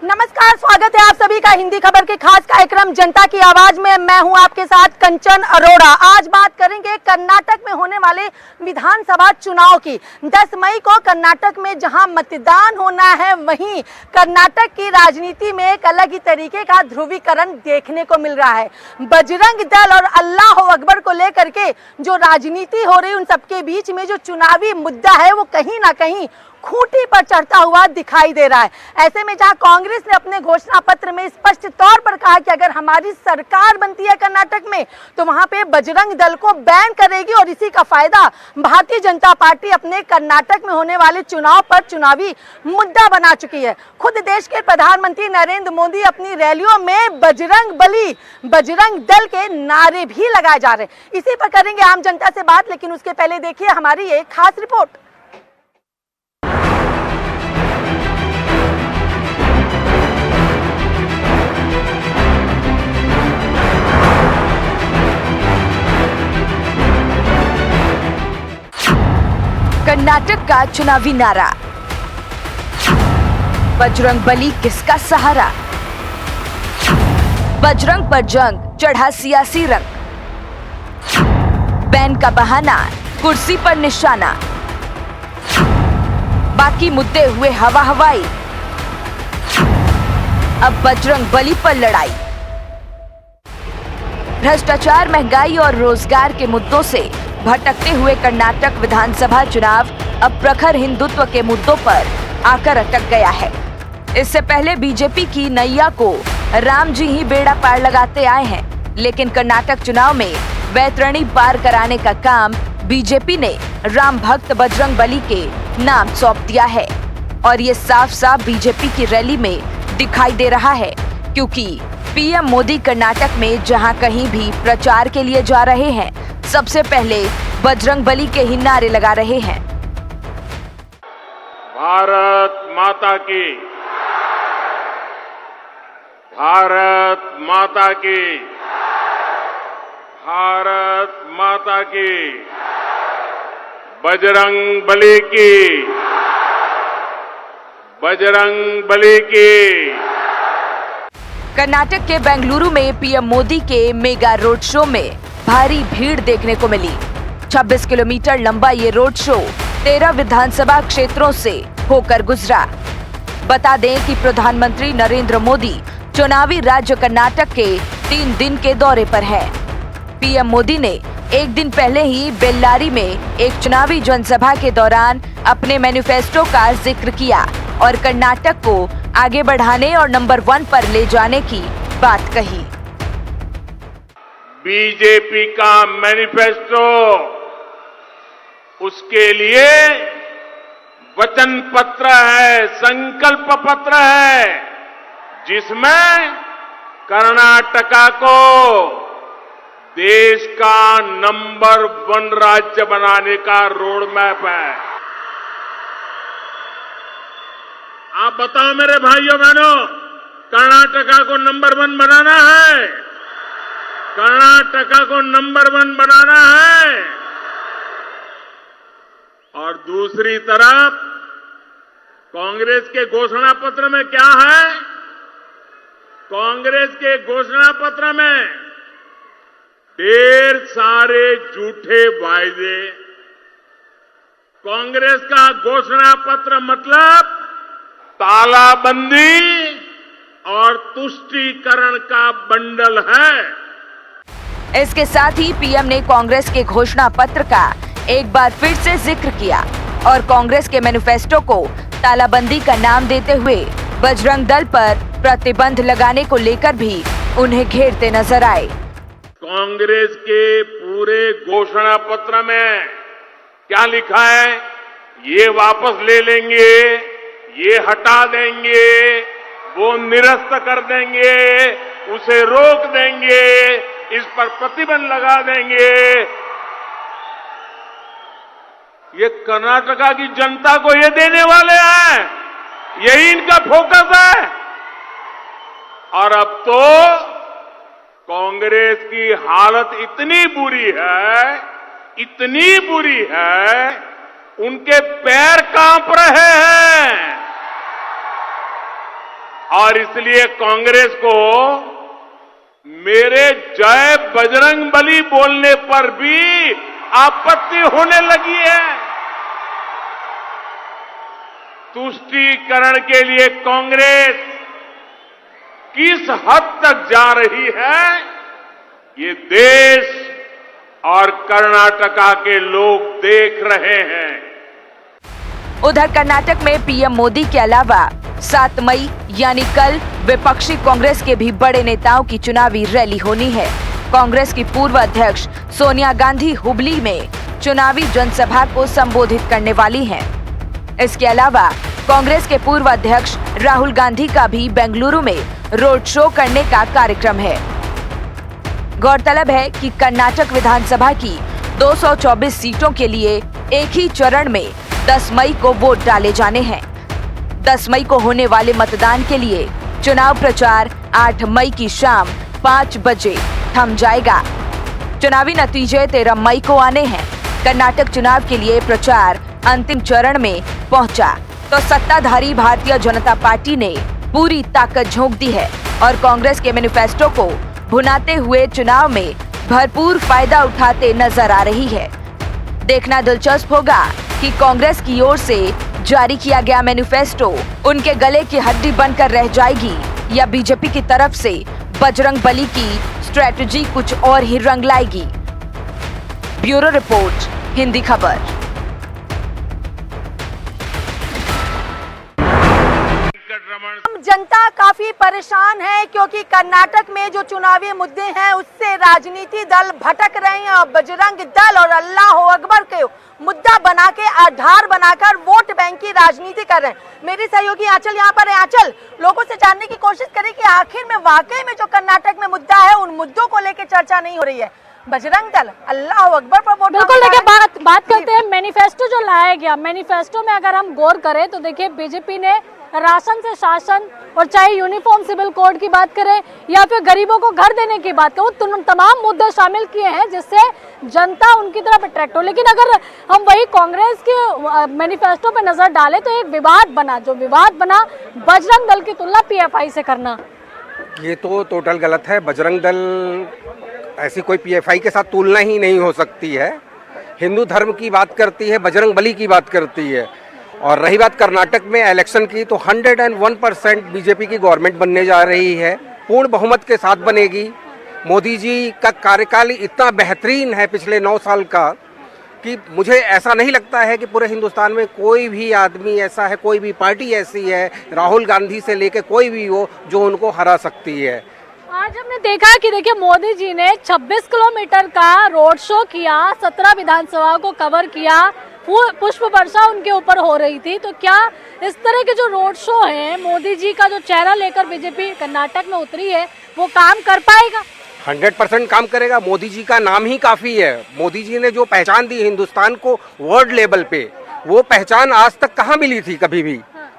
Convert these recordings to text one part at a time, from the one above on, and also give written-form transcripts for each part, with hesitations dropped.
नमस्कार, स्वागत है आप सभी का हिंदी खबर के खास कार्यक्रम जनता की आवाज में। मैं हूं आपके साथ कंचन अरोड़ा। आज बात करेंगे कर्नाटक में होने वाले विधानसभा चुनाव की। 10 मई को कर्नाटक में जहां मतदान होना है, वहीं कर्नाटक की राजनीति में एक अलग ही तरीके का ध्रुवीकरण देखने को मिल रहा है। बजरंग दल और अल्लाह अकबर को लेकर के जो राजनीति हो रही, उन सबके बीच में जो चुनावी मुद्दा है, वो कहीं ना कहीं खूंटी पर चढ़ता हुआ दिखाई दे रहा है। ऐसे में जहां कांग्रेस ने अपने घोषणा पत्र में स्पष्ट तौर पर कहा कि अगर हमारी सरकार बनती है कर्नाटक में, तो वहां पे बजरंग दल को बैन करेगी और इसी का फायदा भारतीय जनता पार्टी अपने कर्नाटक में होने वाले चुनाव पर चुनावी मुद्दा बना चुकी है। खुद देश के प्रधानमंत्री नरेंद्र मोदी अपनी रैलियों में बजरंग बली, बजरंग दल के नारे भी लगाए जा रहे हैं। इसी पर करेंगे आम जनता से बात, लेकिन उसके पहले देखिए हमारी एक खास रिपोर्ट। कर्नाटक का चुनावी नारा, बजरंग बली किसका सहारा, बजरंग पर जंग चढ़ा सियासी रंग, बैन का बहाना कुर्सी पर निशाना, बाकी मुद्दे हुए हवा हवाई, अब बजरंग बली पर लड़ाई। भ्रष्टाचार, महंगाई और रोजगार के मुद्दों से भटकते हुए कर्नाटक विधानसभा चुनाव अब प्रखर हिंदुत्व के मुद्दों पर आकर अटक गया है। इससे पहले बीजेपी की नैया को राम जी ही बेड़ा पार लगाते आए हैं, लेकिन कर्नाटक चुनाव में वैतरणी पार कराने का काम बीजेपी ने राम भक्त बजरंग बली के नाम सौंप दिया है। और ये साफ साफ बीजेपी की रैली में दिखाई दे रहा है, क्योंकि पीएम मोदी कर्नाटक में जहां कहीं भी प्रचार के लिए जा रहे हैं, सबसे पहले बजरंग बली के ही नारे लगा रहे हैं। भारत माता की, भारत माता की, भारत माता की, बजरंग बली की, बजरंग बली की। कर्नाटक के बेंगलुरु में पीएम मोदी के मेगा रोड शो में भारी भीड़ देखने को मिली। 26 किलोमीटर लंबा ये रोड शो 13 विधानसभा क्षेत्रों से होकर गुजरा। बता दें कि प्रधानमंत्री नरेंद्र मोदी चुनावी राज्य कर्नाटक के 3 दिन के दौरे पर है। पीएम मोदी ने एक दिन पहले ही बेल्लारी में एक चुनावी जनसभा के दौरान अपने मैनिफेस्टो का जिक्र किया और कर्नाटक को आगे बढ़ाने और नंबर 1 पर ले जाने की बात कही। बीजेपी का मैनिफेस्टो उसके लिए वचन पत्र है, संकल्प पत्र है, जिसमें कर्नाटका को देश का नंबर 1 राज्य बनाने का रोड मैप है। आप बताओ मेरे भाइयों बहनों, कर्नाटका को नंबर 1 बनाना है, कर्नाटका को नंबर 1 बनाना है। और दूसरी तरफ कांग्रेस के घोषणा पत्र में क्या है? कांग्रेस के घोषणा पत्र में ढेर सारे झूठे वायदे। कांग्रेस का घोषणा पत्र मतलब तालाबंदी और तुष्टीकरण का बंडल है। इसके साथ ही पीएम ने कांग्रेस के घोषणा पत्र का एक बार फिर से जिक्र किया और कांग्रेस के मैनिफेस्टो को तालाबंदी का नाम देते हुए बजरंग दल पर प्रतिबंध लगाने को लेकर भी उन्हें घेरते नजर आए। कांग्रेस के पूरे घोषणा पत्र में क्या लिखा है? ये वापस ले लेंगे, ये हटा देंगे, वो निरस्त कर देंगे, उसे रोक देंगे, इस पर प्रतिबंध लगा देंगे। ये कर्नाटका की जनता को ये देने वाले हैं, यही इनका फोकस है। और अब तो कांग्रेस की हालत इतनी बुरी है, इतनी बुरी है, उनके पैर कांप रहे हैं। और इसलिए कांग्रेस को मेरे जय बजरंगबली बोलने पर भी आपत्ति होने लगी है। तुष्टीकरण के लिए कांग्रेस किस हद तक जा रही है, ये देश और कर्नाटका के लोग देख रहे हैं। उधर कर्नाटक में पीएम मोदी के अलावा 7 मई यानी कल विपक्षी कांग्रेस के भी बड़े नेताओं की चुनावी रैली होनी है। कांग्रेस की पूर्व अध्यक्ष सोनिया गांधी हुबली में चुनावी जनसभा को संबोधित करने वाली हैं। इसके अलावा कांग्रेस के पूर्व अध्यक्ष राहुल गांधी का भी बेंगलुरु में रोड शो करने का कार्यक्रम है। गौरतलब है कि कर्नाटक विधानसभा की 224 सीटों के लिए एक ही चरण में 10 मई को वोट डाले जाने हैं। 10 मई को होने वाले मतदान के लिए चुनाव प्रचार 8 मई की शाम 5 बजे थम जाएगा। चुनावी नतीजे 13 मई को आने हैं। कर्नाटक चुनाव के लिए प्रचार अंतिम चरण में पहुंचा तो सत्ताधारी भारतीय जनता पार्टी ने पूरी ताकत झोंक दी है और कांग्रेस के मैनिफेस्टो को भुनाते हुए चुनाव में भरपूर फायदा उठाते नजर आ रही है। देखना दिलचस्प होगा कि कांग्रेस की ओर से जारी किया गया मैनिफेस्टो उनके गले की हड्डी बनकर रह जाएगी या बीजेपी की तरफ से बजरंगबली की स्ट्रेटजी कुछ और ही रंग लाएगी। ब्यूरो रिपोर्ट, हिंदी खबर। जनता काफी परेशान है क्योंकि कर्नाटक में जो चुनावी मुद्दे हैं उससे राजनीति दल भटक रहे हैं और बजरंग दल और अल्लाह अकबर के मुद्दा बना के आधार बनाकर वोट बैंक की राजनीति कर रहे हैं। मेरी सहयोगी आंचल यहाँ पर है। आंचल, लोगों से जानने की कोशिश करें कि आखिर में वाकई में जो कर्नाटक में मुद्दा है उन मुद्दों को लेकर चर्चा नहीं हो रही है। बजरंग दल अल्लाह अकबर पर वोट बिल्कुल। देखिए बात करते हैं मैनिफेस्टो जो लाया गया। मैनिफेस्टो में अगर हम गौर करें तो देखिए बीजेपी ने राशन से शासन और चाहे यूनिफॉर्म सिविल कोड की बात करें या फिर गरीबों को घर देने की बात करें, तमाम मुद्दे शामिल किए हैं जिससे जनता उनकी तरफ अट्रैक्ट हो। लेकिन अगर हम वही कांग्रेस के मैनिफेस्टो पे नजर डालें तो एक विवाद बना बजरंग दल की तुलना पीएफआई से करना, ये तो टोटल गलत है। बजरंग दल ऐसी कोई पीएफआई के साथ तुलना ही नहीं हो सकती है। हिंदू धर्म की बात करती है, बजरंगबली की बात करती है। और रही बात कर्नाटक में इलेक्शन की, तो 101% बीजेपी की गवर्नमेंट बनने जा रही है, पूर्ण बहुमत के साथ बनेगी। मोदी जी का कार्यकाल इतना बेहतरीन है पिछले 9 साल का कि मुझे ऐसा नहीं लगता है कि पूरे हिंदुस्तान में कोई भी आदमी ऐसा है, कोई भी पार्टी ऐसी है, राहुल गांधी से लेकर कोई भी हो, जो उनको हरा सकती है। आज हमने देखा कि देखिए मोदी जी ने 26 किलोमीटर का रोड शो किया, 17 विधानसभा को कवर किया, पुष्प वर्षा उनके ऊपर हो रही थी। तो क्या इस तरह के जो रोड शो हैं, मोदी जी का जो चेहरा लेकर बीजेपी कर्नाटक में उतरी है, वो काम कर पाएगा? 100% काम करेगा। मोदी जी का नाम ही काफ़ी है। मोदी जी ने जो पहचान दी हिंदुस्तान को वर्ल्ड लेवल पे, वो पहचान आज तक कहाँ मिली थी?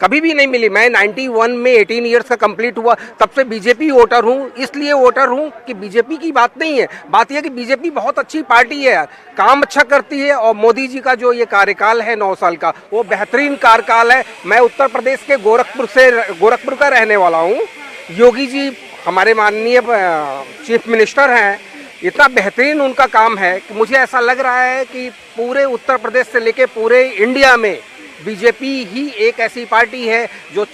कभी भी नहीं मिली। मैं 91 में 18 इयर्स का कंप्लीट हुआ, तब से बीजेपी वोटर हूँ। इसलिए वोटर हूँ कि बीजेपी की बात नहीं है, बात यह कि बीजेपी बहुत अच्छी पार्टी है, काम अच्छा करती है। और मोदी जी का जो ये कार्यकाल है 9 साल का, वो बेहतरीन कार्यकाल है। मैं उत्तर प्रदेश के गोरखपुर का रहने वाला हूँ। योगी जी हमारे माननीय चीफ मिनिस्टर हैं, इतना बेहतरीन उनका काम है कि मुझे ऐसा लग रहा है कि पूरे उत्तर प्रदेश से लेके पूरे इंडिया में बीजेपी ही एक ऐसी पार्टी है जो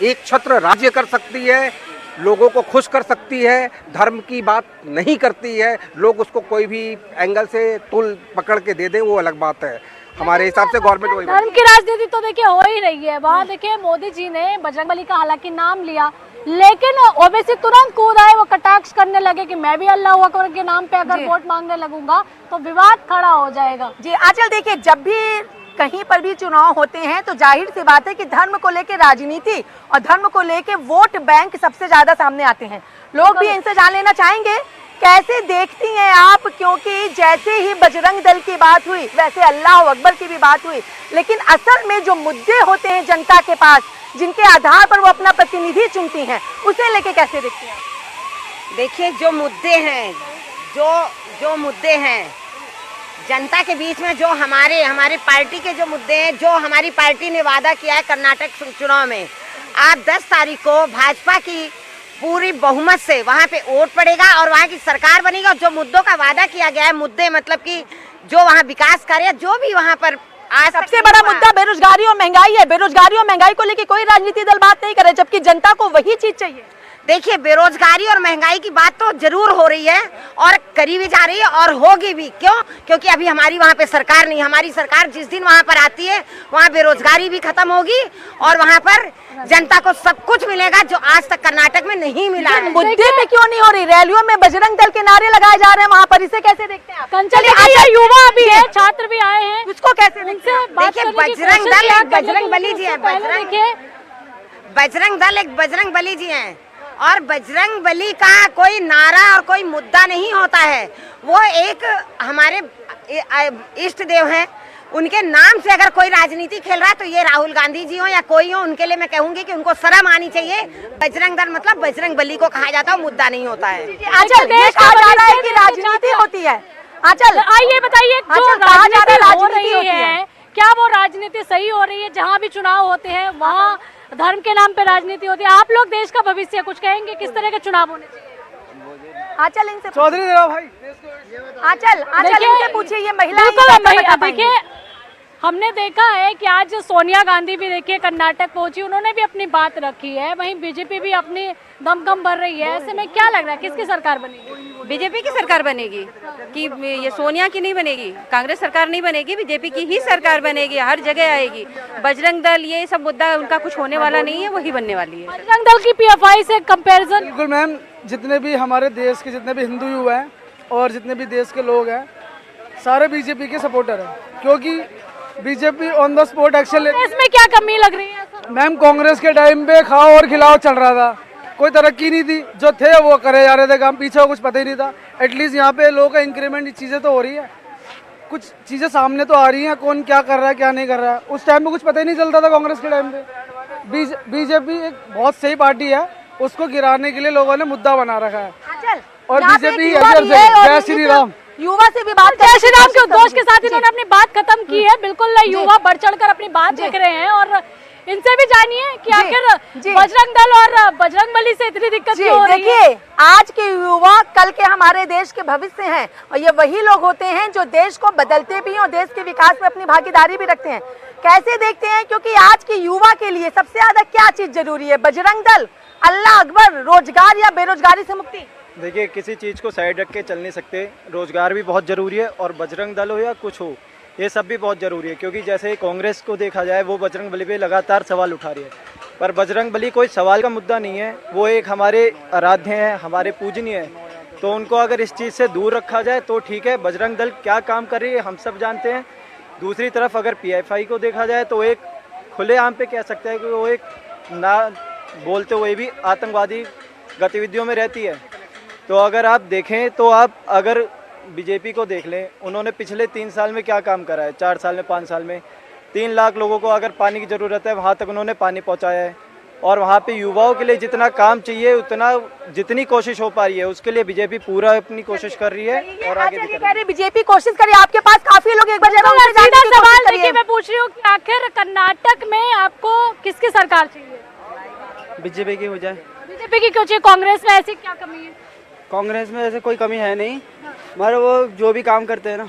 एक छत्र राज्य कर सकती है, लोगों को खुश कर सकती है, धर्म की बात नहीं करती है। लोग उसको कोई भी एंगल से तुल पकड़ के दे दें, वो अलग बात है। हमारे हिसाब से गवर्नमेंट वही धर्म की राजनीति तो देखिए हो ही रही है। वहाँ देखिए मोदी जी ने बजरंगबली का हालांकि नाम लिया, लेकिन ओबीसी तुरंत कूद आए, वो कटाक्ष करने लगे कि मैं भी अल्लाह अकबर के नाम पे अगर वोट मांगने लगूंगा तो विवाद खड़ा हो जाएगा। जी आंचल, देखिए जब भी कहीं पर भी चुनाव होते हैं तो जाहिर सी बात है कि धर्म को लेकर राजनीति और धर्म को लेकर वोट बैंक सबसे ज्यादा सामने आते हैं। लोग भी इनसे जान लेना चाहेंगे कैसे देखती हैं आप, क्योंकि जैसे ही बजरंग दल की बात हुई वैसे अल्लाह अकबर की भी बात हुई, लेकिन असल में जो मुद्दे होते हैं जनता के पास, जिनके आधार पर वो अपना प्रतिनिधि चुनती हैं, उसे लेके कैसे देखती हैं? देखिए जो मुद्दे हैं जनता के बीच में, जो हमारे पार्टी के जो मुद्दे हैं, जो हमारी पार्टी ने वादा किया है कर्नाटक चुनाव में, आप 10 तारीख को भाजपा की पूरी बहुमत से वहाँ पे वोट पड़ेगा और वहाँ की सरकार बनेगी। और जो मुद्दों का वादा किया गया है, मुद्दे मतलब कि जो वहाँ विकास कार्य जो भी वहाँ पर आज सबसे बड़ा मुद्दा बेरोजगारी और महंगाई है। बेरोजगारी और महंगाई को लेकर कोई राजनीतिक दल बात नहीं करे, जबकि जनता को वही चीज चाहिए। देखिए, बेरोजगारी और महंगाई की बात तो जरूर हो रही है और करी भी जा रही है और होगी भी। क्यों? क्योंकि अभी हमारी वहाँ पे सरकार नहीं। हमारी सरकार जिस दिन वहाँ पर आती है, वहाँ बेरोजगारी भी खत्म होगी और वहाँ पर जनता को सब कुछ मिलेगा जो आज तक कर्नाटक में नहीं मिला है। मुद्दे पे क्यों नहीं हो रही? रैलियों में बजरंग दल के नारे लगाए जा रहे हैं वहाँ पर, इसे कैसे देखते हैं आप? कंचन जी, युवा भी है, छात्र भी आए हैं, उसको कैसे देखते हैं? देखिए, बजरंग दल एक बजरंग बली जी है। बजरंग दल एक बजरंग बली जी हैं और बजरंग बली का कोई नारा और कोई मुद्दा नहीं होता है। वो एक हमारे इष्ट देव हैं। उनके नाम से अगर कोई राजनीति खेल रहा है तो ये राहुल गांधी जी हो या कोई हो, उनके लिए मैं कहूंगी कि उनको शर्म आनी चाहिए। बजरंग दल मतलब बजरंग बली को कहा जाता है, मुद्दा नहीं होता है। आंचल, देश कहा जा रहा है कि राजनीति होती है। आंचल, आइए बताइए, जो राजनीति हो रही है, क्या वो राजनीति सही हो रही है? जहाँ भी चुनाव होते हैं वहाँ धर्म के नाम पे राजनीति होती है। आप लोग देश का भविष्य कुछ कहेंगे, किस तरह के चुनाव होने चाहिए? आंचल, इनसे चौधरी भाई, आंचल इनसे पूछिए, ये महिला देखिए, हमने देखा है कि आज सोनिया गांधी भी देखिए कर्नाटक पहुंची, उन्होंने भी अपनी बात रखी है। वहीं बीजेपी भी अपनी दमखम भर रही है। ऐसे में क्या लग रहा है, किसकी सरकार बनेगी? बीजेपी की सरकार बनेगी कि ये सोनिया की नहीं बनेगी, कांग्रेस सरकार नहीं बनेगी, बीजेपी की ही सरकार बनेगी, हर जगह आएगी। बजरंग दल ये सब मुद्दा उनका कुछ होने वाला नहीं है, वही बनने वाली है। बजरंग दल की पीएफआई से कंपैरिजन? बिल्कुल मैम, जितने भी हमारे देश के जितने भी हिंदू युवा हैं और जितने भी देश के लोग हैं, सारे बीजेपी के सपोर्टर हैं, क्योंकि BJP on the spot action ले। इसमें क्या कमी लग रही है? मैम, कांग्रेस के टाइम पे खाओ और खिलाओ चल रहा था, कोई तरक्की नहीं थी। जो थे वो करे जा रहे थे काम, पीछे कुछ पता ही नहीं था। एटलीस्ट यहाँ पे लोगों का इंक्रीमेंट चीज़ें तो हो रही है, कुछ चीज़ें सामने तो आ रही हैं, कौन क्या कर रहा है क्या नहीं कर रहा है। उस टाइम पे कुछ पता ही नहीं चलता था कांग्रेस के टाइम पे। बीजेपी एक बहुत सही पार्टी है, उसको गिराने के लिए लोगों ने मुद्दा बना रखा है। और बीजेपी जय श्री राम, युवा से भी बात जय श्री राम के उद्घोष के साथ इन्होंने अपनी बात खत्म की है। बिल्कुल युवा बढ़ चढ़कर अपनी बात रख रहे हैं और इनसे भी जानिए कि आखिर बजरंग दल और बजरंग बली से इतनी दिक्कत क्यों हो रही है। देखिए, आज के युवा कल के हमारे देश के भविष्य हैं और ये वही लोग होते हैं जो देश को बदलते भी हैं और देश के विकास में अपनी भागीदारी भी रखते हैं। कैसे देखते हैं? क्योंकि आज के युवा के लिए सबसे ज्यादा क्या चीज जरूरी है? बजरंग दल, अल्लाह अकबर, रोजगार या बेरोजगारी से मुक्ति? देखिए, किसी चीज़ को साइड रख के चल नहीं सकते। रोजगार भी बहुत ज़रूरी है और बजरंग दल हो या कुछ हो, ये सब भी बहुत ज़रूरी है। क्योंकि जैसे कांग्रेस को देखा जाए, वो बजरंग बली पे लगातार सवाल उठा रही है, पर बजरंग बली कोई सवाल का मुद्दा नहीं है। वो एक हमारे आराध्य हैं, हमारे पूजनीय है, तो उनको अगर इस चीज़ से दूर रखा जाए तो ठीक है। बजरंग दल क्या काम कर रही है हम सब जानते हैं। दूसरी तरफ अगर पीएफआई को देखा जाए तो एक खुलेआम पे कह सकते हैं कि वो एक ना बोलते हुए भी आतंकवादी गतिविधियों में रहती है। तो अगर आप देखें तो आप अगर बीजेपी को देख लें, उन्होंने पिछले 3 साल में क्या काम करा है, 4 साल में, 5 साल में 3 लाख लोगों को अगर पानी की ज़रूरत है वहाँ तक उन्होंने पानी पहुँचाया है। और वहाँ पे युवाओं के लिए जितना काम चाहिए, उतना जितनी कोशिश हो पा रही है, उसके लिए बीजेपी पूरा अपनी कोशिश कर रही है और आगे भी कर रही है। बीजेपी कोशिश करिए, आपके पास काफी लोग एक बार सवाल देखिए, मैं पूछ रही हूँ कि आखिर कर्नाटक में आपको किसकी सरकार चाहिए? बीजेपी की हो जाए। बीजेपी की क्यों चाहिए? कांग्रेस में ऐसी क्या कमी है? कांग्रेस में ऐसे कोई कमी है नहीं, मगर वो जो भी काम करते हैं ना,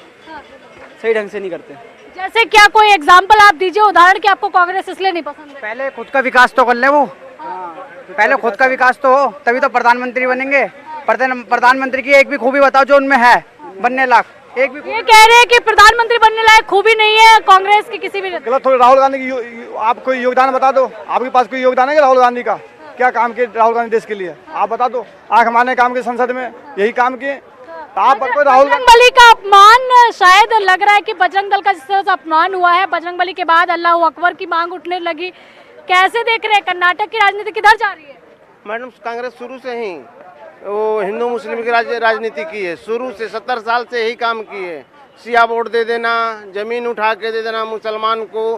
सही ढंग से नहीं करते। जैसे क्या कोई एग्जांपल आप दीजिए, उदाहरण कि आपको कांग्रेस इसलिए नहीं पसंद है? पहले खुद का विकास तो कर ले वो, पहले खुद का विकास तो हो, तभी तो प्रधानमंत्री बनेंगे। प्रधानमंत्री की एक भी खूबी बताओ जो उनमें है बनने लायक। एक भी ये कह रहे हैं कि प्रधानमंत्री बनने लायक खूबी नहीं है कांग्रेस की किसी भी। गलत थोड़ी। राहुल गांधी की आप कोई योगदान बता दो, आपके पास कोई योगदान है क्या राहुल गांधी का? क्या काम किए राहुल गांधी देश के लिए, आप बता दो। आंख मारने काम के संसद में यही काम किए। आप राहुल बजरंगबली का अपमान शायद लग रहा है कि बजरंग दल का जिस तरह से अपमान हुआ है, बजरंगबली के बाद अल्लाह अकबर की मांग उठने लगी। कैसे देख रहे हैं कर्नाटक की राजनीति किधर जा रही है? मैडम, कांग्रेस शुरू से ही वो हिंदू मुस्लिम की राजनीति की है, शुरू से 70 साल से यही काम की है। सिया वोट दे देना, जमीन उठा के दे देना मुसलमान को,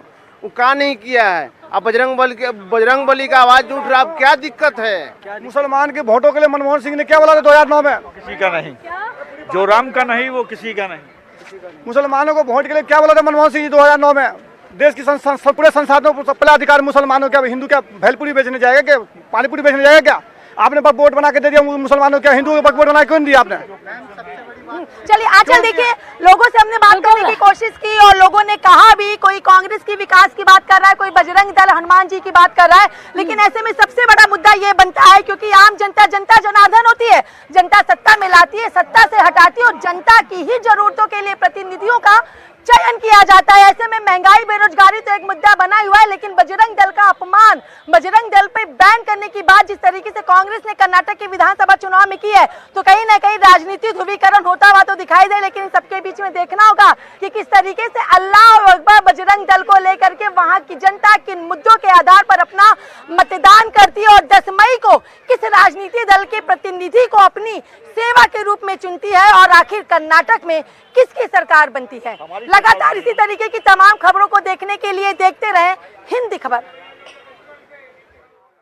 वो का नहीं किया है। अब बजरंग बली का आवाज उठ रहा, अब क्या दिक्कत है? मुसलमान के वोटों के लिए मनमोहन सिंह ने क्या बोला था 2009 में? किसी का नहीं, जो राम का नहीं वो किसी का नहीं। मुसलमानों को वोट के लिए क्या बोला था मनमोहन सिंह जी 2009 में? देश की पूरे संसाधनों पर पहला अधिकार मुसलमानों क्या, हिंदू क्या भेलपुरी बेचने जाएगा क्या, पानीपुरी बेचने जाएगा क्या? आपने बोर्ड बना के दे दिया मुसलमानों क्या, हिंदू के बोर्ड बना के क्यों दिया आपने? चलिए आंचल, देखिए लोगों से हमने बात करने की कोशिश की और लोगों ने कहा भी, कोई कांग्रेस की विकास की बात कर रहा है, कोई बजरंग दल हनुमान जी की बात कर रहा है, लेकिन ऐसे में सबसे बड़ा मुद्दा ये बनता है, क्योंकि आम जनता जनार्दन होती है, जनता सत्ता में लाती है, सत्ता से हटाती है और जनता की ही जरूरतों के लिए प्रतिनिधियों का चयन किया जाता है। ऐसे में महंगाई, बेरोजगारी तो एक मुद्दा बना हुआ है, लेकिन बजरंग दल का अपमान, बजरंग दल पे बैन करने की बात जिस तरीके से कांग्रेस ने कर्नाटक के विधानसभा चुनाव में की है, तो कहीं ना कहीं राजनीतिक ध्रुवीकरण होता हुआ तो दिखाई दे, लेकिन सबके बीच में देखना होगा कि किस तरीके से अल्लाह अकबर बजरंग दल को लेकर के वहां की जनता किन मुद्दों के आधार पर अपना मतदान करती है और 10 मई को किस राजनीतिक दल के प्रतिनिधि को अपनी सेवा के रूप में चुनती है और आखिर कर्नाटक में किसकी सरकार बनती है। लगातार इसी तरीके की तमाम खबरों को देखने के लिए देखते रहें हिंदी खबर।